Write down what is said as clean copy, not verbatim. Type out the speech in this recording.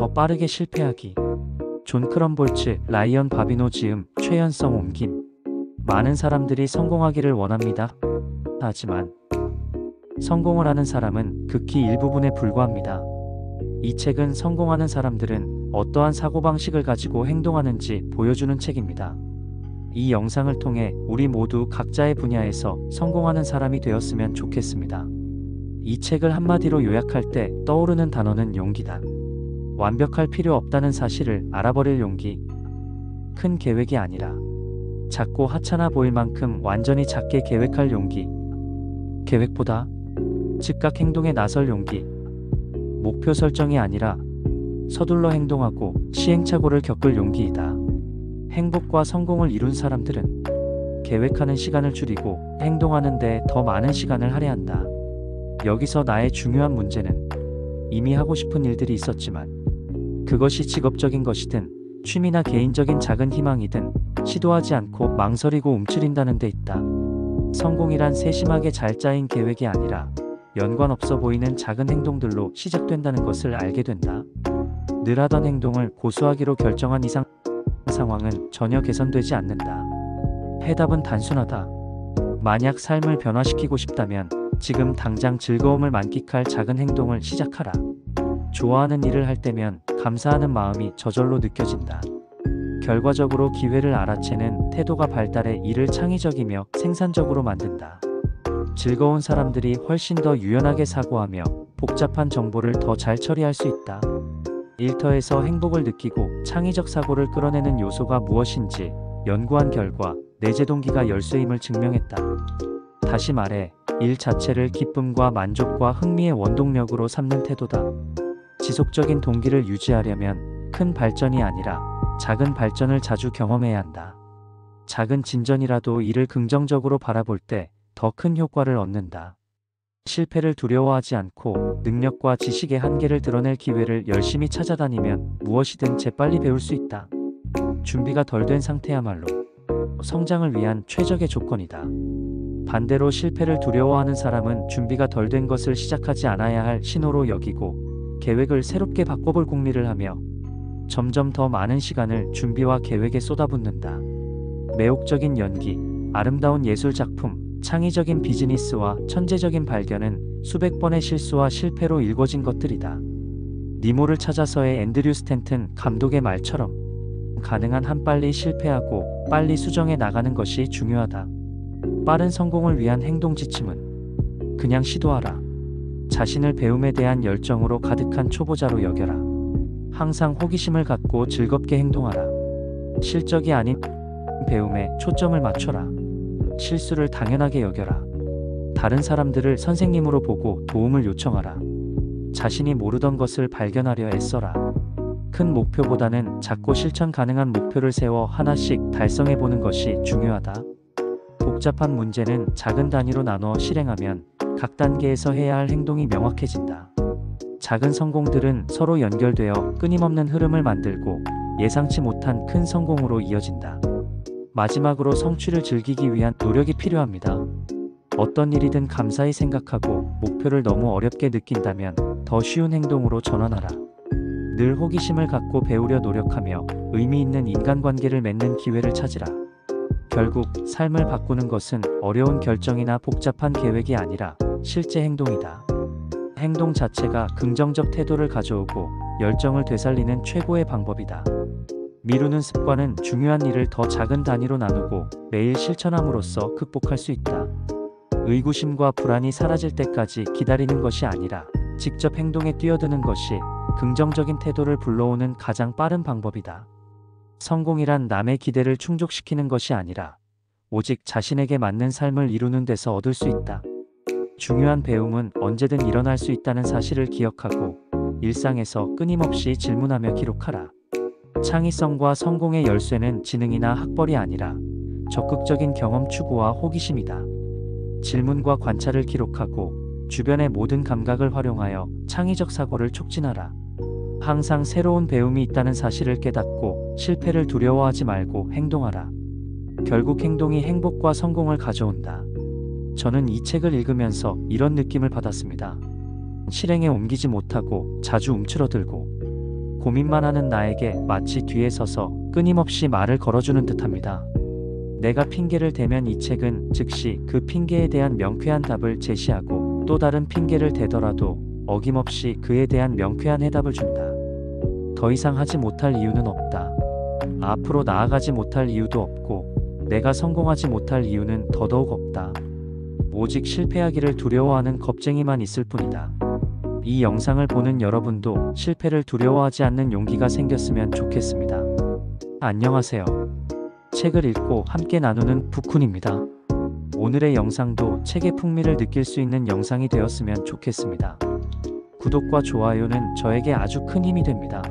더 빠르게 실패하기. 존 크럼볼츠, 라이언 바비노 지음, 최연성 옮김. 많은 사람들이 성공하기를 원합니다. 하지만 성공을 하는 사람은 극히 일부분에 불과합니다. 이 책은 성공하는 사람들은 어떠한 사고방식을 가지고 행동하는지 보여주는 책입니다. 이 영상을 통해 우리 모두 각자의 분야에서 성공하는 사람이 되었으면 좋겠습니다. 이 책을 한마디로 요약할 때 떠오르는 단어는 용기다. 완벽할 필요 없다는 사실을 알아버릴 용기. 큰 계획이 아니라 작고 하찮아 보일 만큼 완전히 작게 계획할 용기. 계획보다 즉각 행동에 나설 용기. 목표 설정이 아니라 서둘러 행동하고 시행착오를 겪을 용기이다. 행복과 성공을 이룬 사람들은 계획하는 시간을 줄이고 행동하는 데 더 많은 시간을 할애한다. 여기서 나의 중요한 문제는 이미 하고 싶은 일들이 있었지만 그것이 직업적인 것이든 취미나 개인적인 작은 희망이든 시도하지 않고 망설이고 움츠린다는 데 있다. 성공이란 세심하게 잘 짜인 계획이 아니라 연관 없어 보이는 작은 행동들로 시작된다는 것을 알게 된다. 늘 하던 행동을 고수하기로 결정한 이상 상황은 전혀 개선되지 않는다. 해답은 단순하다. 만약 삶을 변화시키고 싶다면 지금 당장 즐거움을 만끽할 작은 행동을 시작하라. 좋아하는 일을 할 때면 감사하는 마음이 저절로 느껴진다. 결과적으로 기회를 알아채는 태도가 발달해 일을 창의적이며 생산적으로 만든다. 즐거운 사람들이 훨씬 더 유연하게 사고하며 복잡한 정보를 더 잘 처리할 수 있다. 일터에서 행복을 느끼고 창의적 사고를 끌어내는 요소가 무엇인지 연구한 결과 내재 동기가 열쇠임을 증명했다. 다시 말해 일 자체를 기쁨과 만족과 흥미의 원동력으로 삼는 태도다. 지속적인 동기를 유지하려면 큰 발전이 아니라 작은 발전을 자주 경험해야 한다. 작은 진전이라도 이를 긍정적으로 바라볼 때 더 큰 효과를 얻는다. 실패를 두려워하지 않고 능력과 지식의 한계를 드러낼 기회를 열심히 찾아다니면 무엇이든 재빨리 배울 수 있다. 준비가 덜 된 상태야말로 성장을 위한 최적의 조건이다. 반대로 실패를 두려워하는 사람은 준비가 덜 된 것을 시작하지 않아야 할 신호로 여기고 계획을 새롭게 바꿔볼 궁리를 하며 점점 더 많은 시간을 준비와 계획에 쏟아붓는다. 매혹적인 연기, 아름다운 예술 작품, 창의적인 비즈니스와 천재적인 발견은 수백 번의 실수와 실패로 일궈진 것들이다. 니모를 찾아서의 앤드류 스탠튼 감독의 말처럼 가능한 한 빨리 실패하고 빨리 수정해 나가는 것이 중요하다. 빠른 성공을 위한 행동 지침은 그냥 시도하라. 자신을 배움에 대한 열정으로 가득한 초보자로 여겨라. 항상 호기심을 갖고 즐겁게 행동하라. 실적이 아닌 배움에 초점을 맞춰라. 실수를 당연하게 여겨라. 다른 사람들을 선생님으로 보고 도움을 요청하라. 자신이 모르던 것을 발견하려 애써라. 큰 목표보다는 작고 실천 가능한 목표를 세워 하나씩 달성해보는 것이 중요하다. 복잡한 문제는 작은 단위로 나눠 실행하면 각 단계에서 해야 할 행동이 명확해진다. 작은 성공들은 서로 연결되어 끊임없는 흐름을 만들고 예상치 못한 큰 성공으로 이어진다. 마지막으로 성취를 즐기기 위한 노력이 필요합니다. 어떤 일이든 감사히 생각하고 목표를 너무 어렵게 느낀다면 더 쉬운 행동으로 전환하라. 늘 호기심을 갖고 배우려 노력하며 의미 있는 인간관계를 맺는 기회를 찾으라. 결국 삶을 바꾸는 것은 어려운 결정이나 복잡한 계획이 아니라 실제 행동이다. 행동 자체가 긍정적 태도를 가져오고 열정을 되살리는 최고의 방법이다. 미루는 습관은 중요한 일을 더 작은 단위로 나누고 매일 실천함으로써 극복할 수 있다. 의구심과 불안이 사라질 때까지 기다리는 것이 아니라 직접 행동에 뛰어드는 것이 긍정적인 태도를 불러오는 가장 빠른 방법이다. 성공이란 남의 기대를 충족시키는 것이 아니라 오직 자신에게 맞는 삶을 이루는 데서 얻을 수 있다. 중요한 배움은 언제든 일어날 수 있다는 사실을 기억하고 일상에서 끊임없이 질문하며 기록하라. 창의성과 성공의 열쇠는 지능이나 학벌이 아니라 적극적인 경험 추구와 호기심이다. 질문과 관찰을 기록하고 주변의 모든 감각을 활용하여 창의적 사고를 촉진하라. 항상 새로운 배움이 있다는 사실을 깨닫고 실패를 두려워하지 말고 행동하라. 결국 행동이 행복과 성공을 가져온다. 저는 이 책을 읽으면서 이런 느낌을 받았습니다. 실행에 옮기지 못하고 자주 움츠러들고 고민만 하는 나에게 마치 뒤에 서서 끊임없이 말을 걸어주는 듯합니다. 내가 핑계를 대면 이 책은 즉시 그 핑계에 대한 명쾌한 답을 제시하고 또 다른 핑계를 대더라도 어김없이 그에 대한 명쾌한 해답을 준다. 더 이상 하지 못할 이유는 없다. 앞으로 나아가지 못할 이유도 없고 내가 성공하지 못할 이유는 더더욱 없다. 오직 실패하기를 두려워하는 겁쟁이만 있을 뿐이다. 이 영상을 보는 여러분도 실패를 두려워하지 않는 용기가 생겼으면 좋겠습니다. 안녕하세요. 책을 읽고 함께 나누는 푸쿤입니다. 오늘의 영상도 책의 풍미를 느낄 수 있는 영상이 되었으면 좋겠습니다. 구독과 좋아요는 저에게 아주 큰 힘이 됩니다.